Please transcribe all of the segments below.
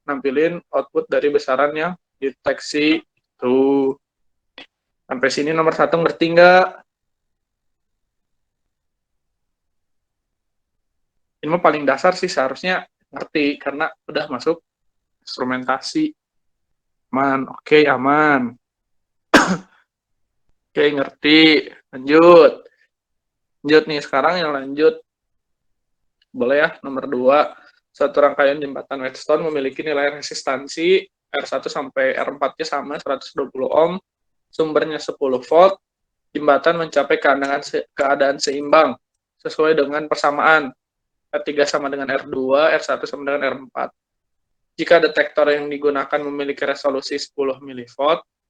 nampilin output dari besaran yang deteksi. Tuh. Sampai sini nomor 1 ngerti nggak? Ini mah paling dasar sih, seharusnya ngerti karena udah masuk instrumentasi. Aman, oke, aman. Oke, ngerti. Lanjut. Lanjut nih, sekarang yang lanjut. Boleh ya, nomor 2. Suatu rangkaian jembatan Whetstone memiliki nilai resistansi R1 sampai R4-nya sama 120 ohm, sumbernya 10 volt, jembatan mencapai keadaan seimbang sesuai dengan persamaan R3 sama dengan R2, R1 sama dengan R4. Jika detektor yang digunakan memiliki resolusi 10 mV,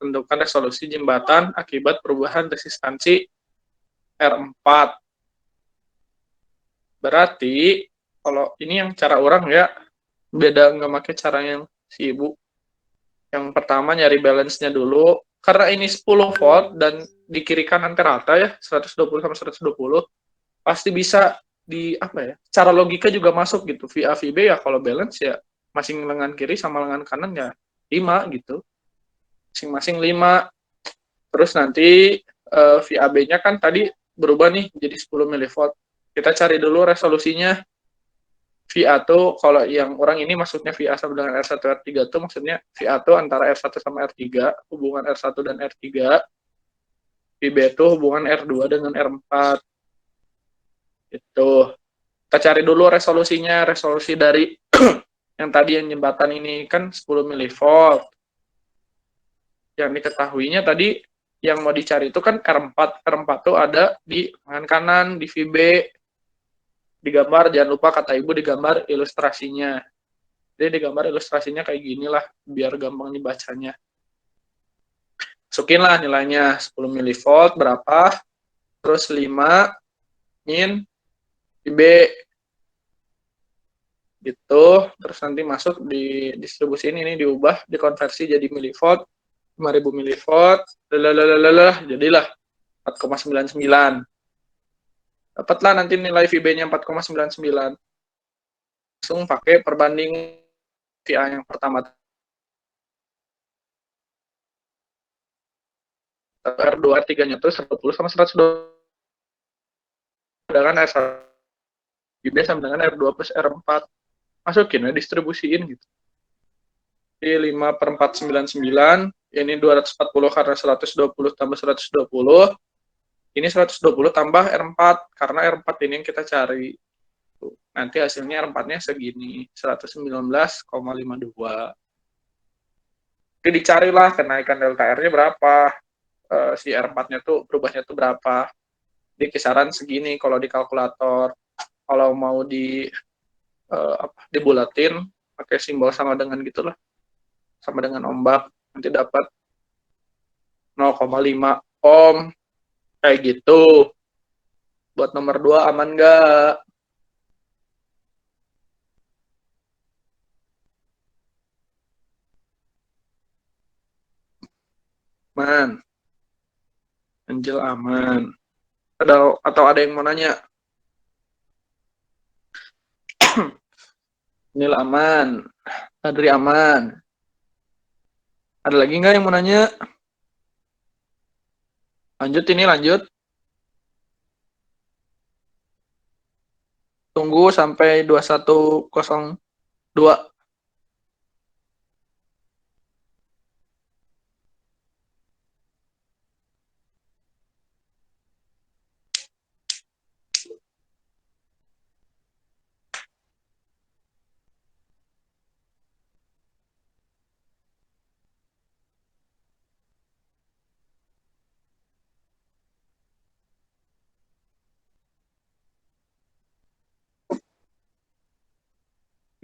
tentukan resolusi jembatan akibat perubahan resistansi R4. Berarti, kalau ini yang cara orang ya, beda nggak pakai cara yang si ibu. Yang pertama nyari balance-nya dulu, karena ini 10 volt dan di kiri kanan rata ya, 120 sama 120, pasti bisa di apa ya, cara logika juga masuk gitu. VA VB ya kalau balance ya masing lengan kiri sama lengan kanan ya 5 gitu, masing-masing 5. Terus nanti VAB-nya kan tadi berubah nih jadi 10 mV. Kita cari dulu resolusinya. VA tuh kalau yang orang ini maksudnya VA sama dengan R1 R3 tuh maksudnya VA tuh antara R1 sama R3, hubungan R1 dan R3. VB tuh hubungan R2 dengan R4. Itu. Kita cari dulu resolusinya, resolusi dari yang tadi yang jembatan ini kan 10 mV. Yang diketahuinya tadi yang mau dicari itu kan R4. R4 tuh ada di lengan kanan, di VB. Digambar, jangan lupa kata ibu digambar ilustrasinya. Jadi digambar ilustrasinya kayak gini lah, biar gampang dibacanya. Masukin lah nilainya 10 mV berapa, terus 5 min VB gitu, terus nanti masuk di distribusi ini diubah, dikonversi jadi milivolt, 5000 milivolt, jadilah 4,99. Dapatlah nanti nilai VB-nya 4,99. Langsung pakai perbanding VA yang pertama. R2, R3-nya tuh 120 sama 120. Sedangkan R1 VB sama dengan R2 plus R4. Masukin ya, distribusiin gitu. Jadi 5 per 499, ini 240 karena 120 tambah 120, ini 120 tambah R4, karena R4 ini yang kita cari. Nanti hasilnya R4-nya segini, 119,52. Jadi dicarilah kenaikan delta R-nya berapa, si R4-nya tuh berubahnya tuh berapa. Di kisaran segini kalau di kalkulator. Kalau mau dibulatin, pakai simbol sama dengan gitulah. Sama dengan ombak, nanti dapat 0,5 ohm. Kayak gitu. Buat nomor 2 aman nggak? Man, Angel aman. Atau ada yang mau nanya? Nil aman. Adri aman. Ada lagi nggak yang mau nanya? Lanjut ini, lanjut. Tunggu sampai 2102.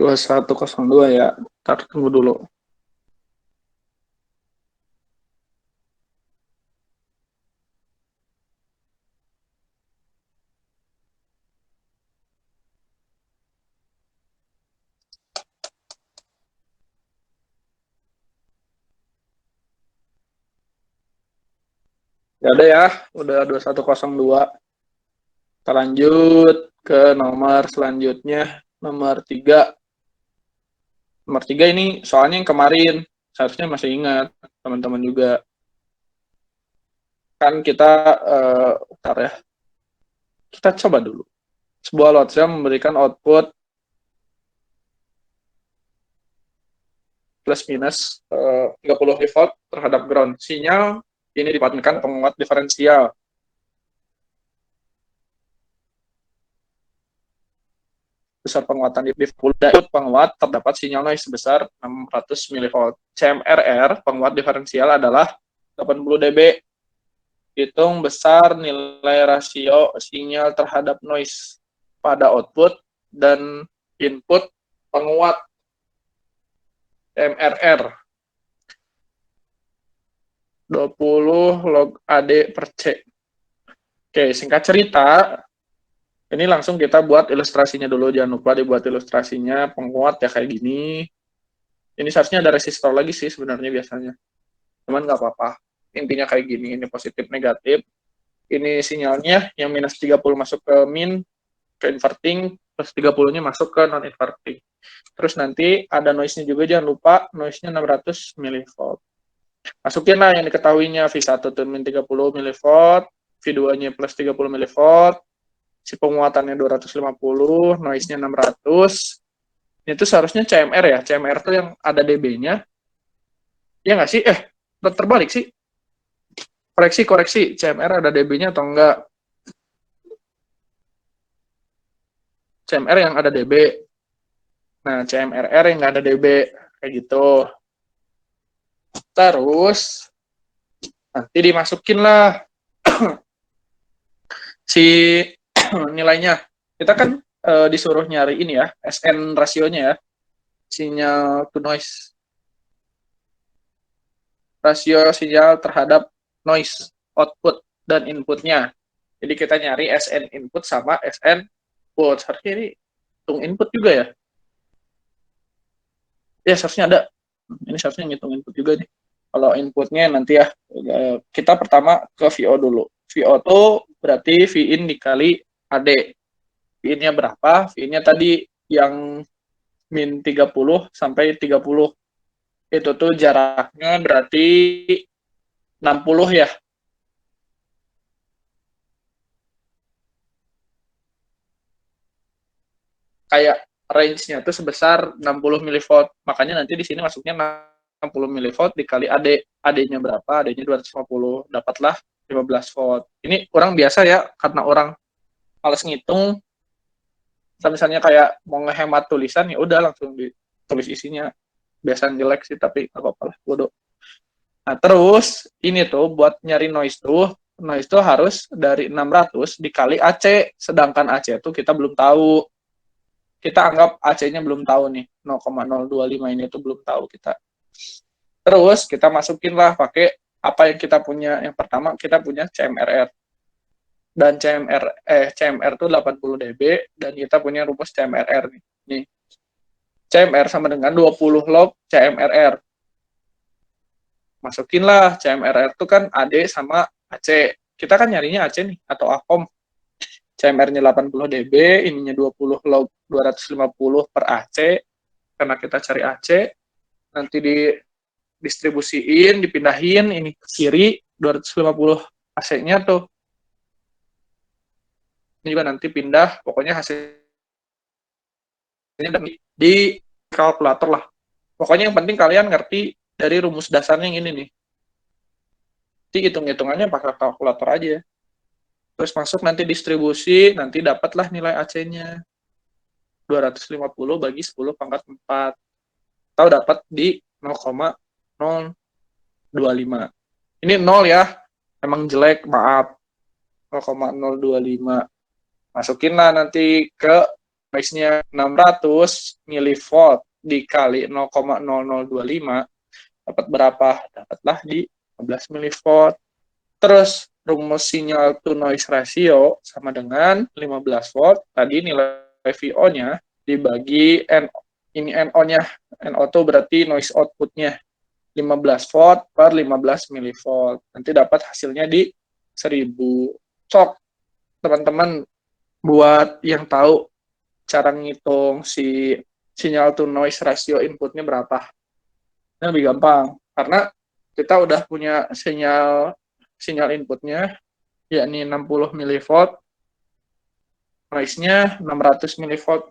Dua satu 2102 ya. Ntar tunggu dulu. Ya ada ya, udah 2102. Kita lanjut ke nomor selanjutnya, nomor 3. Nomor 3 ini soalnya yang kemarin, seharusnya masih ingat teman-teman juga. Kan kita, bentar ya, kita coba dulu. Sebuah load cell memberikan output plus minus 30 volt terhadap ground. Sinyal ini dipatenkan penguat diferensial. Besar penguatan di penguat terdapat sinyal noise sebesar 600 mV. CMRR penguat diferensial adalah 80 dB. Hitung besar nilai rasio sinyal terhadap noise pada output dan input penguat CMRR 20 log AD per C. Oke, singkat cerita, ini langsung kita buat ilustrasinya dulu, jangan lupa dibuat ilustrasinya, penguat ya kayak gini. Ini seharusnya ada resistor lagi sih sebenarnya biasanya. Cuman nggak apa-apa. Intinya kayak gini, ini positif negatif. Ini sinyalnya yang minus 30 masuk ke min, ke inverting, plus 30-nya masuk ke non-inverting. Terus nanti ada noise-nya juga, jangan lupa noise-nya 600 mV. Masukin lah yang diketahuinya, V1 tuh min 30 mV, V2-nya plus 30 mV, si penguatannya 250, noise-nya 600. Itu seharusnya CMR ya. CMR tuh yang ada dB-nya. Ya nggak sih? Terbalik sih. Koreksi. CMR ada dB-nya atau enggak? CMR yang ada dB. Nah, CMRR yang nggak ada dB. Kayak gitu. Terus, nanti dimasukin lah si nilainya. Kita kan disuruh nyari ini ya, SN rasionya ya. Sinyal to noise. Rasio sinyal terhadap noise output dan inputnya. Jadi kita nyari SN input sama SN output. Harusnya ini hitung input juga ya. Ya seharusnya ada. Ini seharusnya ngitung input juga nih. Kalau inputnya nanti ya, kita pertama ke VO dulu. VO itu berarti Vin dikali AD. Vin-nya berapa? Vin-nya tadi yang min 30 sampai 30. Itu tuh jaraknya berarti 60 ya. Kayak range-nya tuh sebesar 60 mV. Makanya nanti di sini masuknya 60 mV dikali AD. AD-nya berapa? AD-nya 250. Dapatlah 15 volt. Ini orang biasa ya, karena orang males ngitung. Misalnya kayak mau ngehemat tulisan, ya udah langsung ditulis isinya. Biasanya jelek sih, tapi nggak apa-apa lah, bodoh. Nah, terus ini tuh buat nyari noise tuh harus dari 600 dikali AC. Sedangkan AC itu kita belum tahu. Kita anggap AC-nya belum tahu nih, 0,025 ini tuh belum tahu kita. Terus kita masukin lah pakai apa yang kita punya. Yang pertama kita punya CMRR. Dan CMR itu 80 dB dan kita punya rumus CMRR nih. Nih. CMR sama dengan 20 log CMRR. Masukinlah CMRR itu kan AD sama AC. Kita kan nyarinya AC nih atau ACOM. CMR-nya 80 dB, ininya 20 log 250 per AC. Karena kita cari AC, nanti didistribusiin, dipindahin ini ke kiri 250 AC-nya tuh. Ini juga nanti pindah, pokoknya hasilnya di kalkulator lah. Pokoknya yang penting kalian ngerti dari rumus dasarnya yang ini nih. Jadi hitung-hitungannya pakai kalkulator aja. Terus masuk nanti distribusi, nanti dapatlah nilai AC-nya. 250 bagi 10 pangkat 4. Atau dapat di 0,025. Ini 0 ya, emang jelek, maaf. 0,025. Masukinlah nanti ke noise-nya 600 mV dikali 0,0025. Dapat berapa? Dapatlah di 15 mV. Terus rumus sinyal to noise ratio sama dengan 15 volt. Tadi nilai VO-nya dibagi ini NO-nya. NO itu berarti noise output-nya. 15 volt per 15 mV. Nanti dapat hasilnya di 1000. Sok, teman-teman, buat yang tahu cara ngitung si sinyal to noise ratio inputnya berapa. Ini lebih gampang karena kita udah punya sinyal inputnya yakni 60 milivolt, noise-nya 600 milivolt.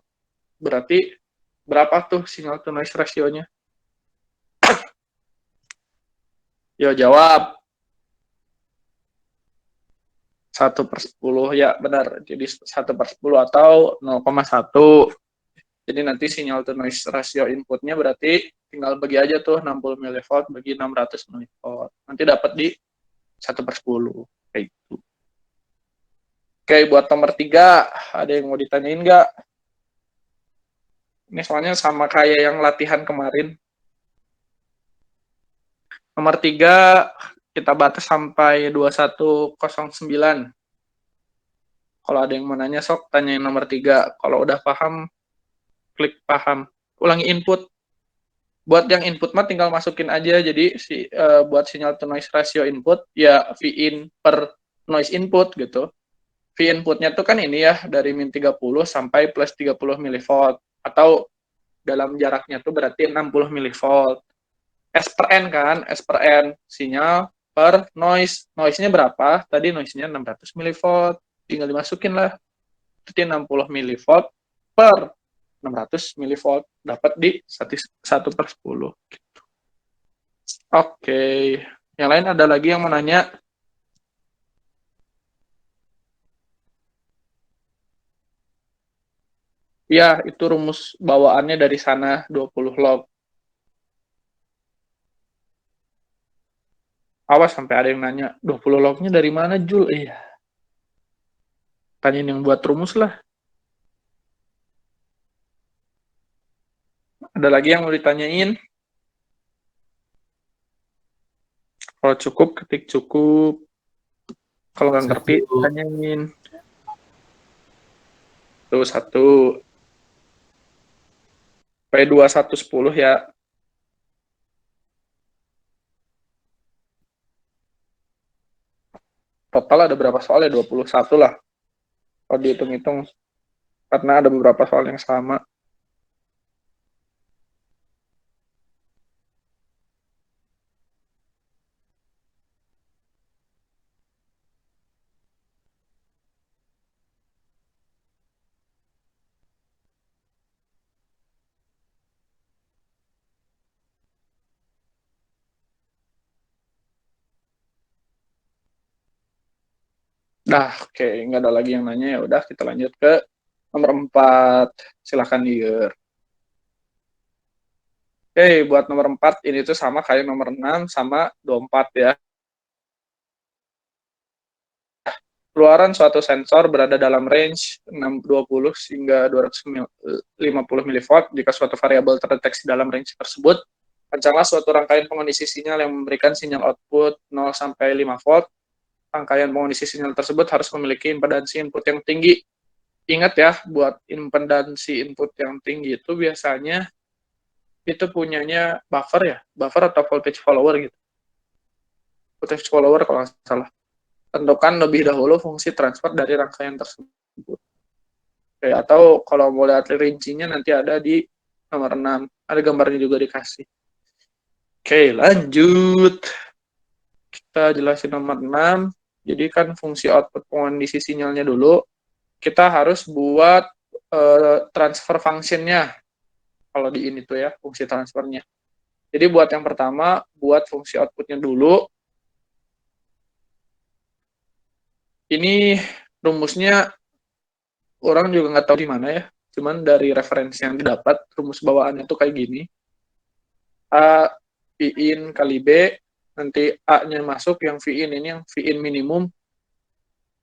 Berarti berapa tuh sinyal to noise ratio-nya? Yo jawab. 1/10 ya benar. Jadi 1/10 atau 0,1. Jadi nanti sinyal to noise ratio inputnya berarti tinggal bagi aja tuh 60 milivolt bagi 600 milivolt. Nanti dapat di 1/10. Kayak gitu. Oke, buat nomor 3, ada yang mau ditanyain nggak? Ini soalnya sama kayak yang latihan kemarin. Nomor 3, kita batas sampai 2109. Kalau ada yang mau nanya, sok tanyain nomor 3. Kalau udah paham, klik paham. Ulangi input. Buat yang input mah tinggal masukin aja. Jadi buat sinyal to noise ratio input, ya V in per noise input gitu. V inputnya tuh kan ini ya, dari min 30 sampai plus 30 milivolt. Atau dalam jaraknya tuh berarti 60 milivolt. S per N kan, S per N sinyal per noise. Noise-nya berapa? Tadi noise-nya 600 milivolt. Tinggal dimasukin lah. Berarti 60 milivolt per 600 milivolt. Dapat di 1/10. Oke. Yang lain ada lagi yang mau nanya? Ya, itu rumus bawaannya dari sana 20 log. Awas sampai ada yang nanya, 20 lognya dari mana, Jul? Iya. Tanyain yang buat rumus lah. Ada lagi yang mau ditanyain? Kalau cukup, ketik cukup. Kalau nggak ngerti, tanyain. Tuh, 1. P2110 ya. Total ada berapa soal ya? 21 lah. Kalau dihitung-hitung. Karena ada beberapa soal yang sama. Nah, oke. Nggak ada lagi yang nanya. Ya udah, kita lanjut ke nomor 4. Silahkan, Dier. Oke, buat nomor 4, ini tuh sama kayak nomor 6 sama 24 ya. Keluaran suatu sensor berada dalam range 620 hingga 250 milivolt. Jika suatu variabel terdeteksi dalam range tersebut, rancanglah suatu rangkaian pengondisi sinyal yang memberikan sinyal output 0 sampai 5 volt. Rangkaian pengondisi sinyal tersebut harus memiliki impedansi input yang tinggi. Ingat ya, buat impedansi input yang tinggi itu biasanya itu punyanya buffer ya, buffer atau voltage follower gitu. Voltage follower kalau nggak salah. Tentukan lebih dahulu fungsi transfer dari rangkaian tersebut. Oke, atau kalau mau lihat rincinya nanti ada di nomor 6. Ada gambarnya juga dikasih. Oke, lanjut. Kita jelasin nomor 6. Jadi kan fungsi output pengondisi sinyalnya dulu. Kita harus buat transfer function-nya. Kalau di ini tuh ya, fungsi transfernya. Jadi buat yang pertama, buat fungsi outputnya dulu. Ini rumusnya orang juga nggak tahu di mana ya. Cuman dari referensi yang didapat, rumus bawaannya tuh kayak gini. A, V in kali B, nanti A-nya masuk, yang V in ini yang V in minimum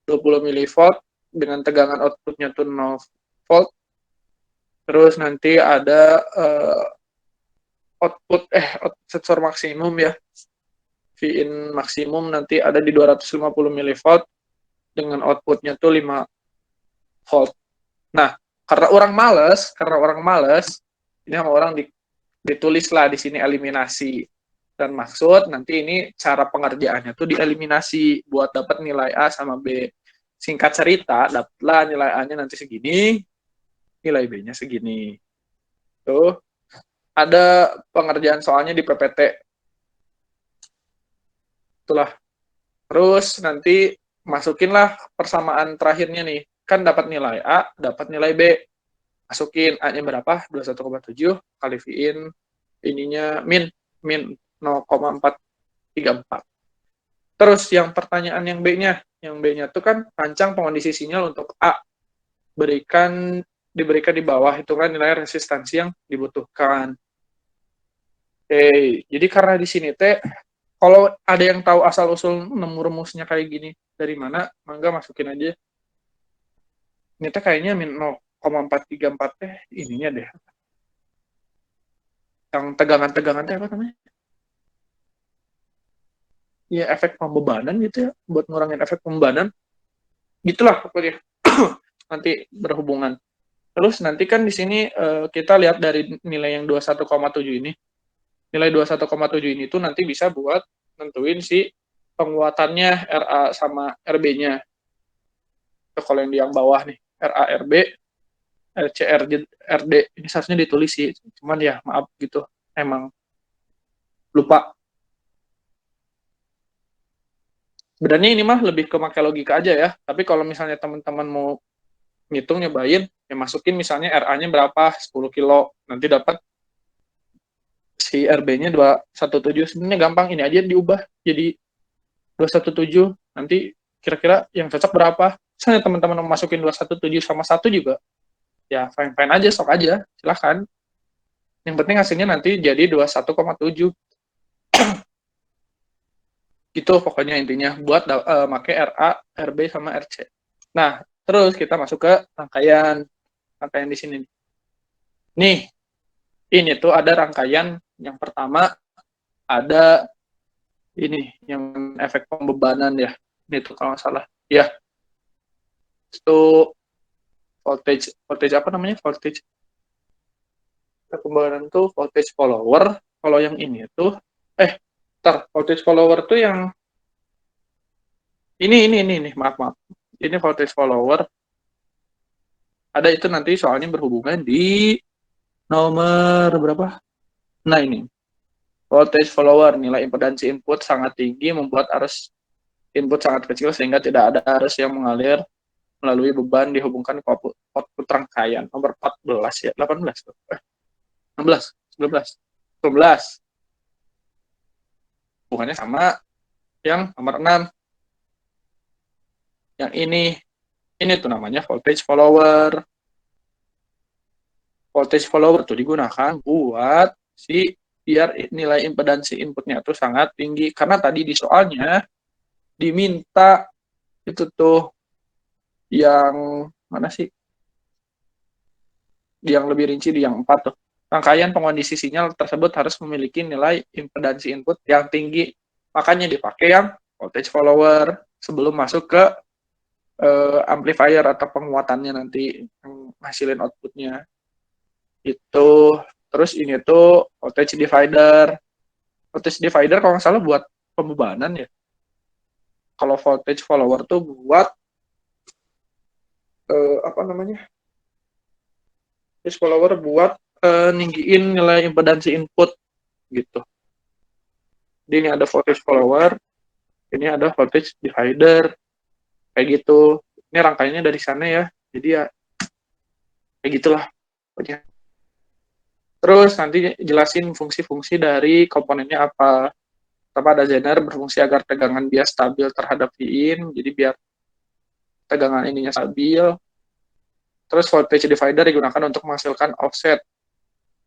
20 milivolt, dengan tegangan outputnya tuh 0 volt. Terus nanti ada output sensor maksimum ya. V in maksimum nanti ada di 250 milivolt, dengan outputnya tuh 5 volt. Nah, karena orang males, ini sama orang ditulis lah di sini eliminasi. Dan maksud nanti ini cara pengerjaannya tuh dieliminasi buat dapat nilai A sama B. Singkat cerita, dapatlah nilai A-nya nanti segini, nilai B-nya segini. Tuh, ada pengerjaan soalnya di PPT. Itulah. Terus nanti masukinlah persamaan terakhirnya nih. Kan dapat nilai A, dapat nilai B. Masukin A-nya berapa? 21,7 kali V-in ininya min 0,434. Terus yang pertanyaan yang B-nya tuh kan rancang pengondisi sinyal untuk A diberikan di bawah hitungan nilai resistansi yang dibutuhkan. Oke, jadi karena di sini teh kalau ada yang tahu asal usul nemu rumusnya kayak gini dari mana, mangga masukin aja. Ini teh kayaknya min 0,434 teh ininya deh. Yang tegangan-tegangan teh apa namanya? Ya efek pembebanan gitu ya, buat ngurangin efek pembebanan. Gitulah pokoknya. Nanti berhubungan. Terus nanti kan di sini kita lihat dari nilai yang 21,7 ini. Nilai 21,7 ini tuh nanti bisa buat nentuin si penguatannya RA sama RB-nya. Kalau yang di yang bawah nih, RA, RB, RC, RD, ini seharusnya ditulis sih. Cuman ya maaf gitu, emang lupa. Sebenarnya ini mah lebih ke pakai logika aja ya. Tapi kalau misalnya teman-teman mau ngitung nyobain, ya masukin misalnya RA-nya berapa, 10 kilo. Nanti dapat si RB-nya 217. Sebenarnya gampang, ini aja diubah jadi 217. Nanti kira-kira yang cocok berapa. Misalnya teman-teman mau masukin 217 sama 1 juga, ya fine-fine aja, sok aja, silahkan. Yang penting hasilnya nanti jadi 21,7. Gitu pokoknya intinya, buat make RA, RB, sama RC. Nah, terus kita masuk ke rangkaian. Rangkaian di sini. Nih, ini tuh ada rangkaian yang pertama, ada ini yang efek pembebanan ya. Ini tuh kalau nggak salah. Ya, itu voltage apa namanya? Voltage pembebanan tuh voltage follower. Kalau yang ini tuh voltage follower tuh yang ini maaf. Ini voltage follower. Ada itu nanti soalnya berhubungan di nomor berapa? Nah, ini. Voltage follower, nilai impedansi input sangat tinggi membuat arus input sangat kecil sehingga tidak ada arus yang mengalir melalui beban dihubungkan ke output rangkaian. Nomor 14 ya, 18. 16, 19, 12. Bukannya sama yang nomor 6. Yang ini tuh namanya voltage follower. Voltage follower tuh digunakan buat biar nilai impedansi inputnya tuh sangat tinggi. Karena tadi di soalnya diminta itu tuh yang mana sih? Yang lebih rinci di yang 4 tuh. Rangkaian pengondisi sinyal tersebut harus memiliki nilai impedansi input yang tinggi. Makanya dipakai yang voltage follower sebelum masuk ke amplifier atau penguatannya nanti yang hasilin outputnya. Itu terus ini tuh voltage divider. Voltage divider kalau nggak salah buat pembebanan ya. Kalau voltage follower tuh buat apa namanya? Voltage follower buat ninggiin nilai impedansi input gitu. Jadi ini ada voltage follower, ini ada voltage divider, kayak gitu. Ini rangkaiannya dari sana ya. Jadi ya kayak gitulah pokoknya. Terus nanti jelasin fungsi-fungsi dari komponennya apa. Pertama ada zener berfungsi agar tegangan bias stabil terhadap Vin, jadi biar tegangan ininya stabil. Terus voltage divider digunakan untuk menghasilkan offset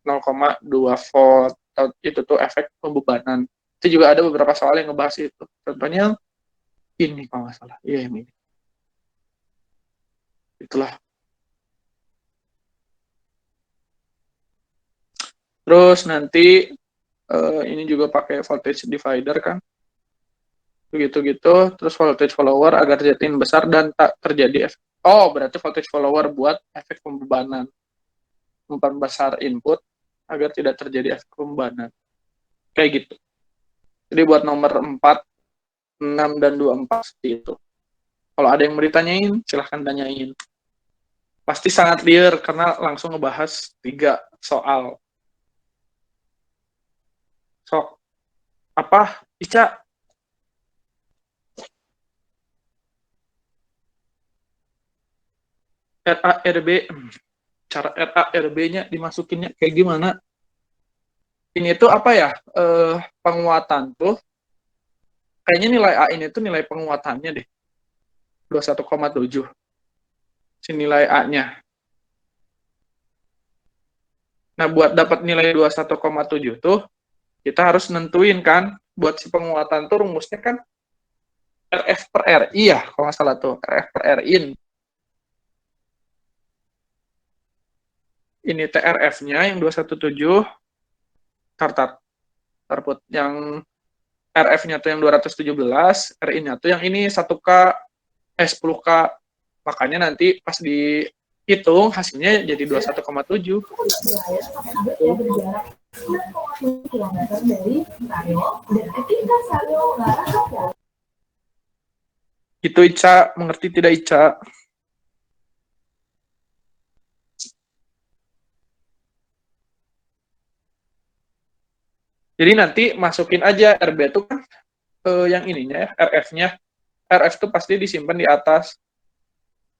0,2 volt. Itu tuh efek pembebanan. Itu juga ada beberapa soal yang ngebahas itu. Contohnya ini kalau nggak salah. Iya, ini. Itulah. Terus nanti ini juga pakai voltage divider kan. Begitu-gitu. Terus voltage follower agar jatin besar dan tak terjadi efek. Oh, berarti voltage follower buat efek pembebanan. Memperbesar input agar tidak terjadi efek pembebanan. Kayak gitu. Jadi buat nomor 4, 6, dan 24 seperti itu. Kalau ada yang mau ditanyain, silahkan tanyain. Pasti sangat liar karena langsung ngebahas 3 soal. Sok apa? Ica, RARB, cara RARB-nya dimasukinnya kayak gimana? Ini tuh apa ya? Penguatan tuh kayaknya nilai A ini tuh nilai penguatannya deh. 21,7 si nilai A-nya. Nah, buat dapat nilai 21,7 tuh kita harus nentuin kan buat si penguatan tuh rumusnya kan RF per RI ya, kalau nggak salah tuh, RF per RI. Ini TRF-nya yang 217, tartar, tarput. Yang RF-nya tuh yang 217, RI-nya tuh yang ini 1K, 10K. Makanya nanti pas dihitung hasilnya jadi 21,7. Itu Ica, mengerti tidak Ica? Jadi nanti masukin aja RB itu kan yang ininya ya, RF-nya. RF itu pasti disimpan di atas.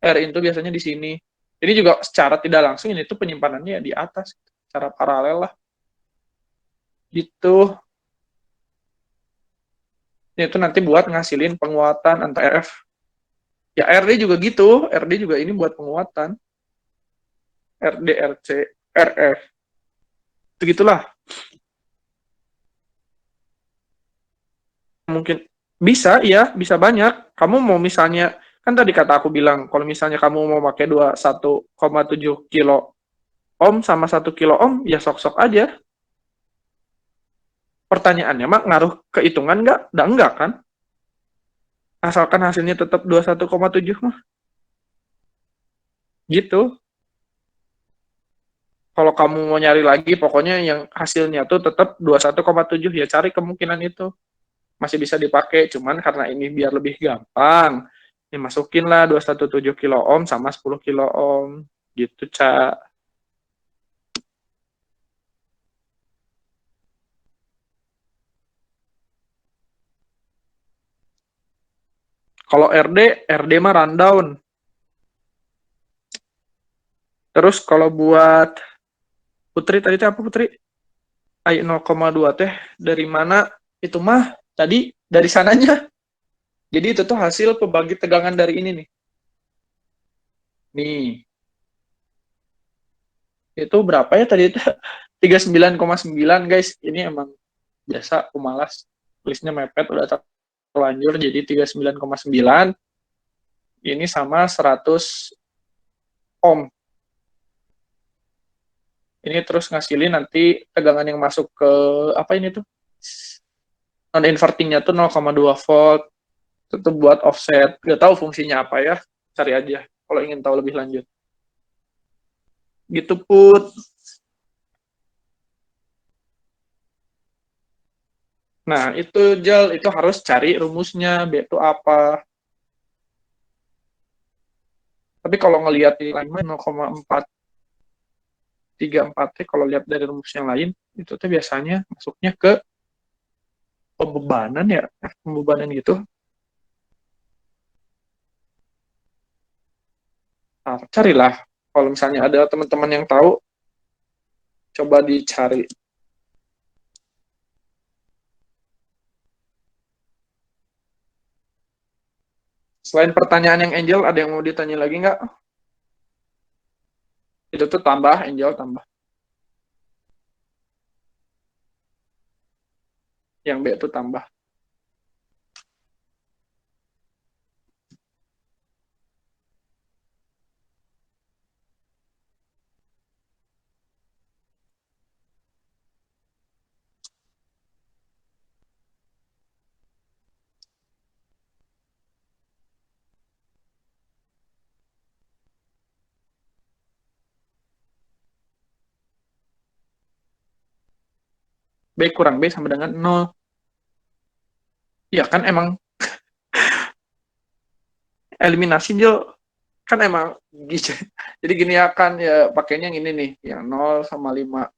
R itu biasanya di sini. Jadi juga secara tidak langsung ini tuh penyimpanannya di atas, secara paralel lah. Gitu. Itu nanti buat ngasilin penguatan antar RF. Ya RD juga gitu, RD juga ini buat penguatan. RD, RC, RF. Begitulah. Mungkin bisa, ya, bisa banyak. Kamu mau misalnya, kan tadi kata aku bilang, kalau misalnya kamu mau pakai 21,7 kilo ohm sama 1 kilo ohm, ya sok-sok aja. Pertanyaannya mak ngaruh ke hitungan nggak? Udah enggak kan? Asalkan hasilnya tetap 21,7 mah. Gitu. Kalau kamu mau nyari lagi, pokoknya yang hasilnya tuh tetap 21,7 ya cari kemungkinan itu. Masih bisa dipakai, cuman karena ini biar lebih gampang, dimasukin lah 217 kilo ohm sama 10 kilo ohm. Gitu, Ca. Kalau RD mah rundown. Terus kalau buat Putri, tadi teh apa Putri? I 0,2 teh dari mana? Itu mah tadi dari sananya. Jadi itu tuh hasil pembagi tegangan dari ini nih. Nih, itu berapa ya tadi itu? 39,9 guys. Ini emang biasa pemalas. Tulisnya mepet udah terlanjur jadi 39,9. Ini sama 100 ohm. Ini terus ngasilin nanti tegangan yang masuk ke apa ini tuh? Non invertingnya tuh 0,2 volt. Itu buat offset. Gak tahu fungsinya apa ya. Cari aja kalau ingin tahu lebih lanjut. Gitu Put. Nah, itu Jel, itu harus cari rumusnya, B itu apa. Tapi kalau ngelihat di lain 0,434 T, kalau lihat dari rumus yang lain, itu tuh biasanya masuknya ke pembebanan ya, pembebanan gitu. Nah, carilah. Kalau misalnya ada teman-teman yang tahu, coba dicari. Selain pertanyaan yang Angel, ada yang mau ditanya lagi nggak? Itu tuh tambah, Angel tambah. Yang B itu tambah. B kurang B sama dengan 0. Ya kan emang eliminasi, Angel. kan emang gitu. Jadi gini ya kan ya pakainya yang ini nih, yang 0 sama 5.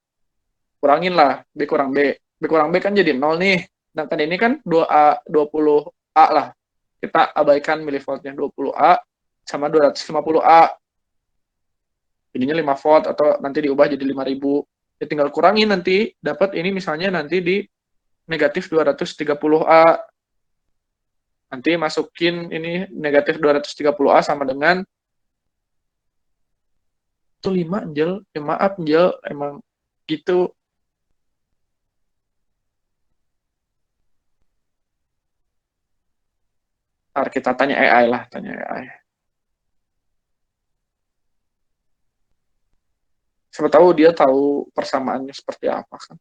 Kurangin lah, B kurang B. B kurang B kan jadi 0 nih. Sedangkan ini kan 2A, 20A lah. Kita abaikan milivoltnya 20A sama 250A. Jadinya 5 volt atau nanti diubah jadi 5.000. Ya tinggal kurangin nanti, dapat ini misalnya nanti di negatif 230A. Nanti masukin ini negatif 230A sama dengan itu 5 Anjel. Ya maaf Anjel, emang gitu. Ntar kita tanya AI lah, tanya AI. Siapa tahu dia tahu persamaannya seperti apa kan.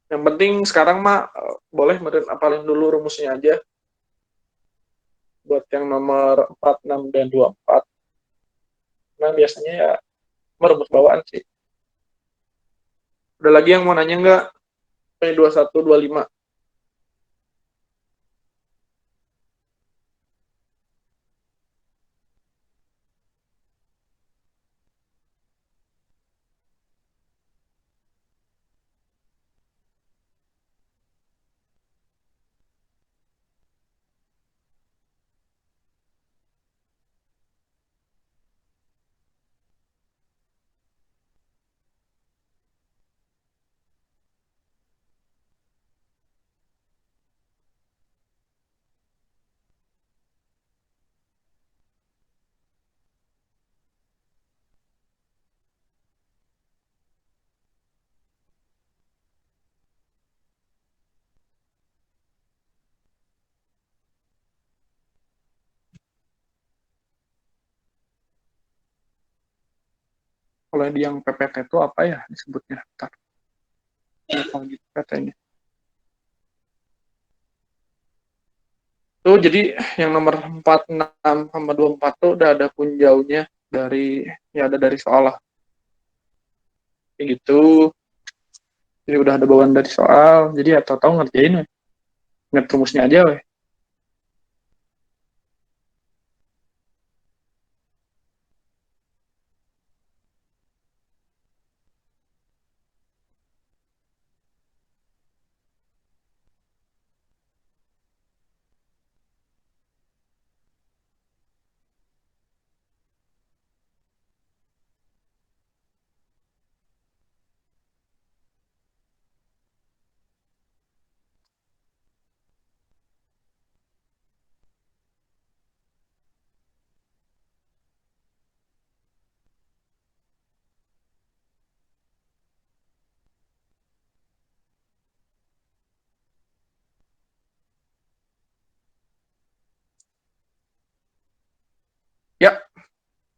Yang penting sekarang mah boleh meren apalin dulu rumusnya aja buat yang nomor 4, 6, dan 24. Nah, biasanya ya merumus bawaan sih. Ada lagi yang mau nanya nggak? Kayak 21, 25. Kalau yang PPT itu apa ya disebutnya? Ntar, kalau gitu PPT-nya. Tuh, jadi yang nomor 4, 6, sama 24 tuh udah ada punjaunya dari, ya ada dari soal lah. Kayak gitu. Jadi udah ada bawaan dari soal. Jadi ya tau-tau ngerjain weh. Ingat rumusnya aja weh. Ya,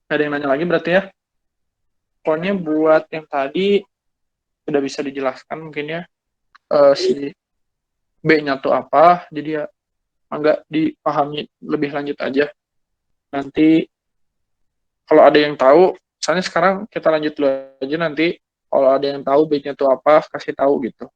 ada yang nanya lagi berarti ya. Pokoknya buat yang tadi sudah bisa dijelaskan mungkin ya. Si B-nya tuh apa. Jadi ya agak dipahami lebih lanjut aja. Nanti kalau ada yang tahu, misalnya sekarang kita lanjut dulu aja nanti. Kalau ada yang tahu B-nya tuh apa, kasih tahu gitu.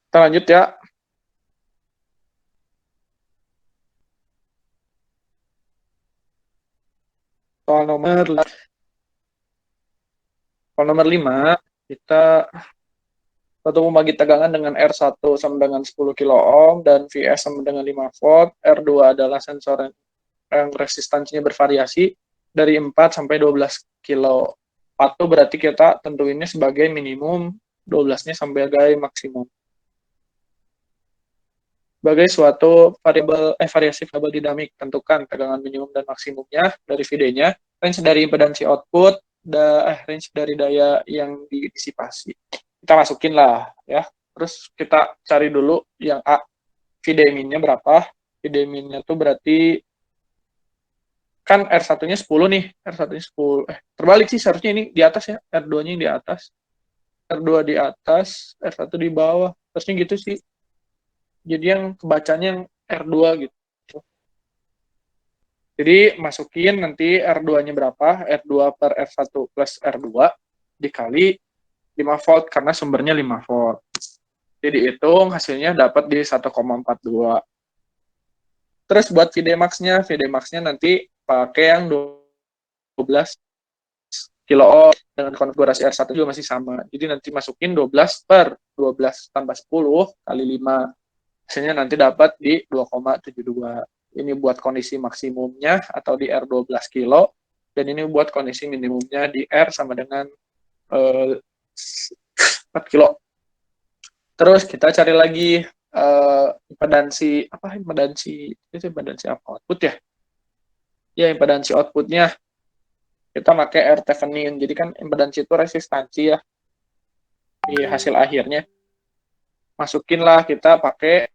Kita lanjut ya. Soal nomor 5, kita satu membagi tegangan dengan R1 sama dengan 10 kilo ohm dan Vs sama dengan 5 volt. R2 adalah sensor yang resistansinya bervariasi dari 4 sampai 12 kilo. 4 berarti kita tentuinnya sebagai minimum, 12-nya sebagai maksimum. Sebagai suatu variasi variabel dinamik, tentukan tegangan minimum dan maksimumnya dari VD-nya, range dari impedansi output, range dari daya yang disipasi. Kita masukin lah ya. Terus kita cari dulu yang A. VD-nya berapa? VD-nya tuh berarti kan R1-nya 10 nih, R1-nya 10. Terbalik sih seharusnya ini di atas ya, R2-nya yang di atas. R2 di atas, R1 di bawah. Harusnya gitu sih. Jadi yang kebacanya yang R2 gitu. Jadi masukin nanti R2-nya berapa? R2 per R1 plus R2 dikali 5 volt karena sumbernya 5 volt. Jadi dihitung hasilnya dapat di 1,42. Terus buat VD Max-nya nanti pakai yang 12 kilo ohm dengan konfigurasi R1 juga masih sama. Jadi nanti masukin 12 per 12 tambah 10 kali 5. Hasilnya nanti dapat di 2,72. Ini buat kondisi maksimumnya atau di R12 kilo. Dan ini buat kondisi minimumnya di R sama dengan 4 kilo. Terus kita cari lagi impedansi output ya. Ya, impedansi outputnya kita pakai R Thevenin. Jadi kan impedansi itu resistansi ya di hasil akhirnya. Masukinlah kita pakai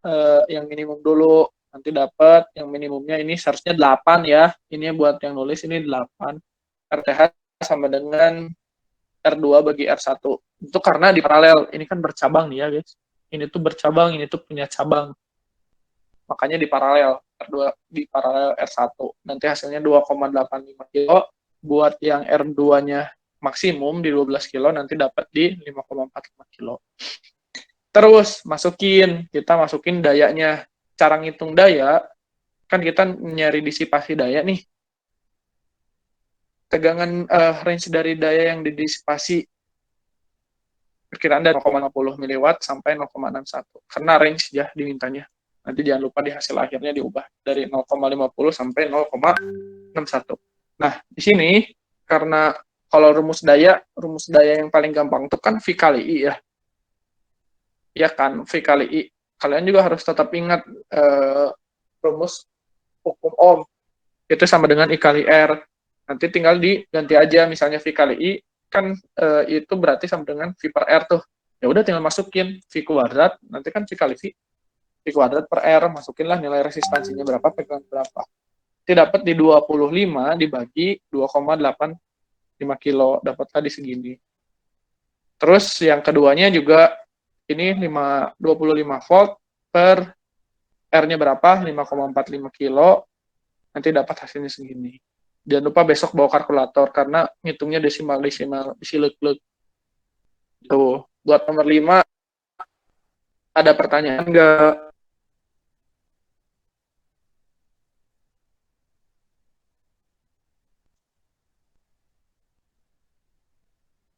yang minimum dulu. Nanti dapat yang minimumnya ini seharusnya 8 ya. Ini buat yang nulis ini 8. RTH sama dengan R2 bagi R1. Itu karena di paralel. Ini kan bercabang nih ya guys. Ini tuh bercabang, ini tuh punya cabang. Makanya di paralel. R2 di paralel R1. Nanti hasilnya 2,85 kilo. Buat yang R2-nya maksimum di 12 kilo, nanti dapat di 5,45 kilo. Terus kita masukin dayanya. Cara ngitung daya, kan kita nyari disipasi daya nih. Tegangan range dari daya yang didisipasi perkiraan dari 0,50 mW sampai 0,61. Karena range ya dimintanya. Nanti jangan lupa di hasil akhirnya diubah dari 0,50 sampai 0,61. Nah, di sini karena kalau rumus daya yang paling gampang itu kan V kali I ya. Ya kan, V kali I. Kalian juga harus tetap ingat rumus hukum Ohm. Itu sama dengan I kali R. Nanti tinggal diganti aja, misalnya V kali I, kan itu berarti sama dengan V per R tuh. Ya udah tinggal masukin V kuadrat, nanti kan V kali V. V kuadrat per R, masukinlah nilai resistansinya berapa, tegangan berapa. Nanti dapat di 25 dibagi 2,85 kilo, dapatlah di segini. Terus yang keduanya juga ini 25 volt per R-nya berapa? 5,45 kilo. Nanti dapat hasilnya segini. Jangan lupa besok bawa kalkulator karena ngitungnya desimal disilek-lek. Tuh, buat nomor 5 ada pertanyaan enggak?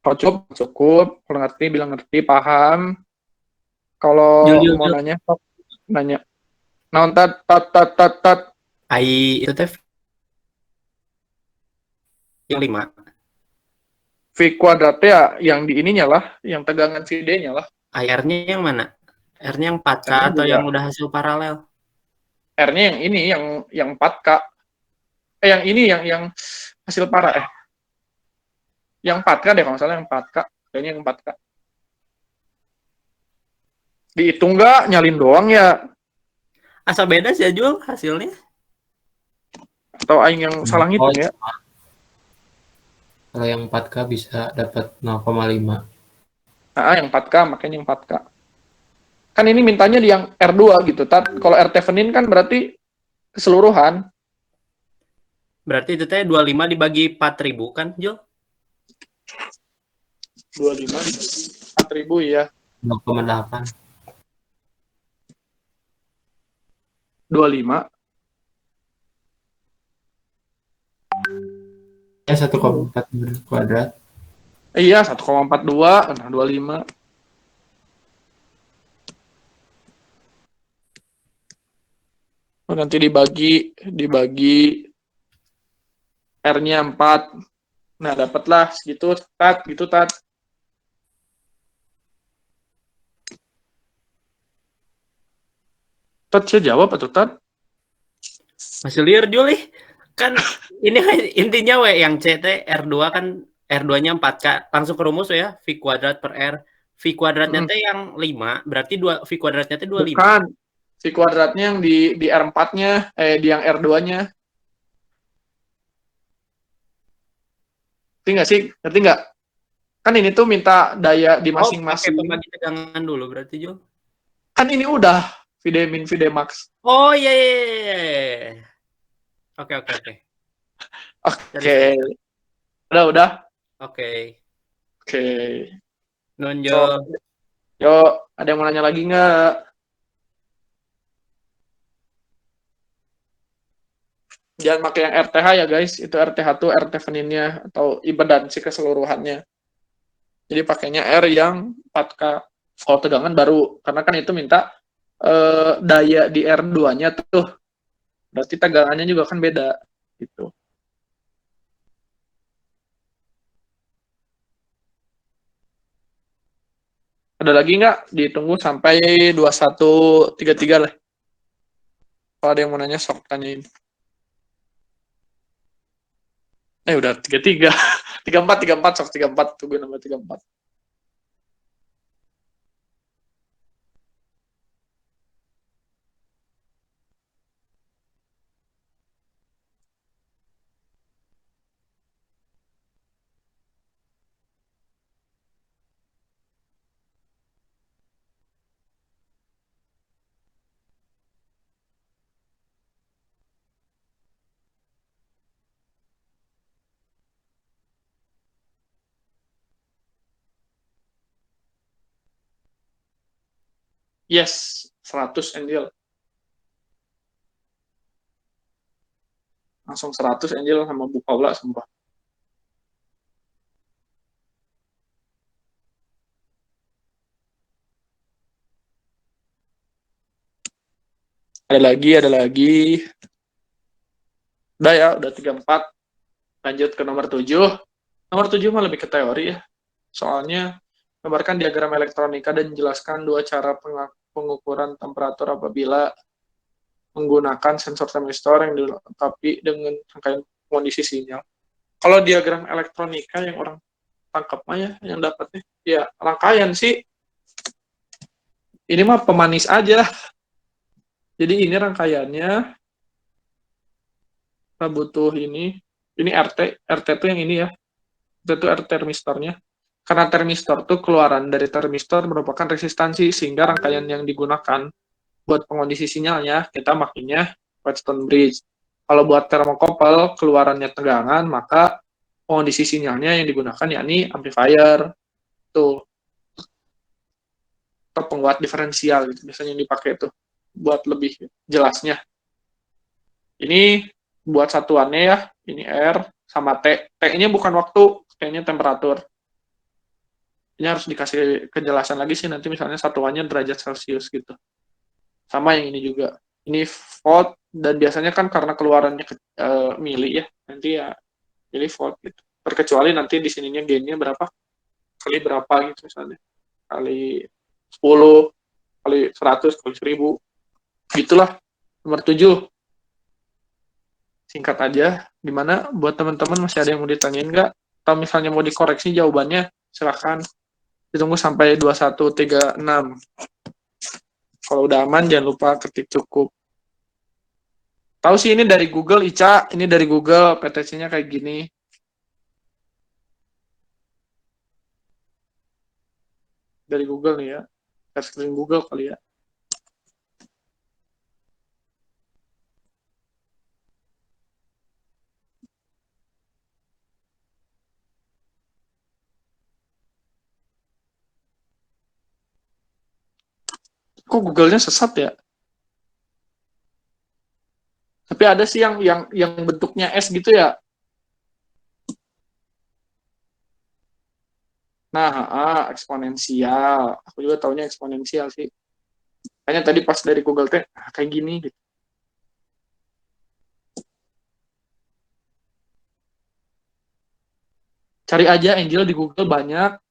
Kalau cukup. Kalau ngerti bilang ngerti, paham. Kalau mau nanya, nanya. Nah, tat. AI itu teh yang 5. V kuadratnya ya yang di ininya lah, yang tegangan VD-nya lah. R-nya yang mana? R-nya yang 4K atau yang udah hasil paralel? R-nya yang ini, yang 4K. Yang ini yang hasil para Yang 4K deh kalau salah, yang 4K. Kayaknya yang 4K. Dihitung nggak, nyalin doang ya? Asa beda sih Jul hasilnya. Atau aing yang salah ngitung ya? Kalau yang 4K bisa dapat 0,5. Nah, yang 4K, makanya yang 4K. Kan ini mintanya di yang R2 gitu. Kalau R Thevenin kan berarti keseluruhan. Berarti itu teh 25 dibagi 4.000 kan, Jul? 25 dibagi 4.000 ya. 0,8. 25. Ya 1,4 kuadrat. Iya, 1,42, nah 25. Nanti dibagi R-nya 4. Nah, dapatlah segitu, gitu, Tat. Tat, saya jawab atau Tat? Masih liar Jul kan ini intinya yang CT R2 kan R2-nya 4K. Langsung ke rumus ya, V kuadrat per R. V kuadratnya teh yang 5, berarti V kuadratnya teh 25. Bukan. V Si kuadratnya yang di R4-nya, di yang R2-nya. Ngerti nggak sih? Ngerti nggak? Kan ini tuh minta daya di Oh, pakai masing-masing. pembagi tegangan dulu berarti, Jo. Kan ini udah Videmin, Videmax. Oh, iya, iya, iya, iya. Oke, oke, oke. Sorry, Oke. sorry, sorry. Udah. Oke. Oke. Nun, So, Jo. yuk, ada yang mau nanya lagi nggak? Jangan pakai yang RTH ya guys, itu RTH tuh RT Veninnya atau impedansi keseluruhannya. Jadi pakainya R yang 4K kalau tegangan baru, karena kan itu minta daya di R2-nya tuh, berarti tegangannya juga kan beda gitu. Ada lagi nggak? Ditunggu sampai 2133 lah. Kalau ada yang mau nanya sok tanyain. Udah 33. 34 sok 34 tunggu nomor 34. Yes, 100 Angel. Langsung 100 Angel sama Bu Paula sumpah. Ada lagi. Udah ya, udah 34. Lanjut ke nomor 7. Nomor 7 mah lebih ke teori ya. Soalnya gambarkan diagram elektronika dan jelaskan dua cara pengukuran temperatur apabila menggunakan sensor thermistor yang dilengkapi dengan rangkaian kondisi sinyal. Kalau diagram elektronika yang orang tangkap mah ya, yang dapatnya ya rangkaian sih. Ini mah pemanis aja. Jadi ini rangkaiannya kita butuh ini RT tuh yang ini ya, itu R termistornya. Karena termistor tuh keluaran dari termistor merupakan resistansi, sehingga rangkaian yang digunakan buat pengondisi sinyalnya kita makainya Wheatstone bridge. Kalau buat thermocouple keluarannya tegangan, maka pengondisi sinyalnya yang digunakan yakni amplifier tuh, atau penguat diferensial gitu biasanya yang dipakai itu buat lebih jelasnya. Ini buat satuannya ya, ini R sama T. T-nya bukan waktu, T-nya temperatur. Ini harus dikasih kejelasan lagi sih nanti misalnya satuannya derajat Celcius gitu. Sama yang ini juga. Ini volt dan biasanya kan karena keluarannya mili ya, nanti ya mili volt gitu. Terkecuali nanti di sininya gainnya berapa kali berapa gitu misalnya. Kali 10, kali 100, kali 1000. Gitulah. Nomor 7. Singkat aja. Gimana buat teman-teman masih ada yang mau ditanyain nggak? Atau misalnya mau dikoreksi jawabannya, silakan. Ditunggu sampai 2136. Kalau udah aman, jangan lupa ketik cukup. Tahu sih ini dari Google, Ica. Ini dari Google, PTC-nya kayak gini. Dari Google nih ya. Share screen Google kali ya. Kok Google-nya sesat ya? Tapi ada sih yang bentuknya S gitu ya. Nah, eksponensial. Aku juga taunya eksponensial sih. Kayaknya tadi pas dari Google teh kayak gini gitu. Cari aja Angel di Google banyak.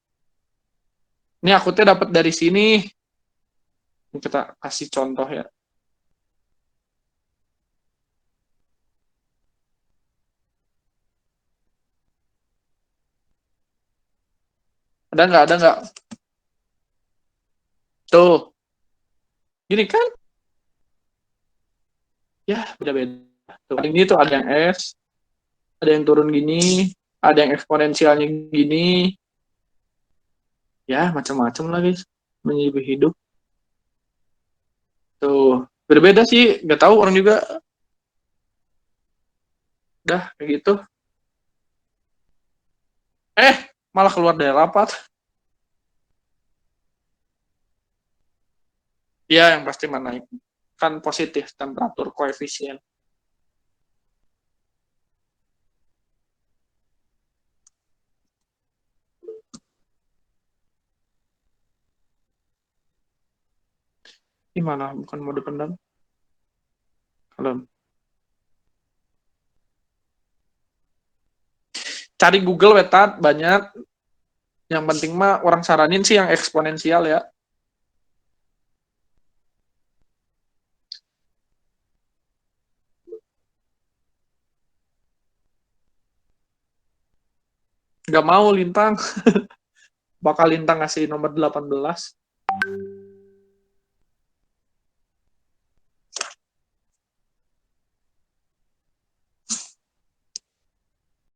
Ini aku teh dapat dari sini. Kita kasih contoh ya. Ada nggak? Ada nggak? Tuh. Gini kan? Ya, beda-beda. Tuh, ini tuh ada yang S, ada yang turun gini, ada yang eksponensialnya gini. Ya, macam-macam lah guys. Menjadi hidup. Tuh, berbeda sih. Gak tahu orang juga. Dah, kayak gitu. Malah keluar dari rapat. Ya, yang pasti mana naik. Kan positif temperatur koefisien. Gimana? Bukan mode pendam. Kalem. Cari Google wetat banyak. Yang penting mah orang saranin sih yang eksponensial ya. Gak mau lintang. Bakal lintang ngasih nomor 18.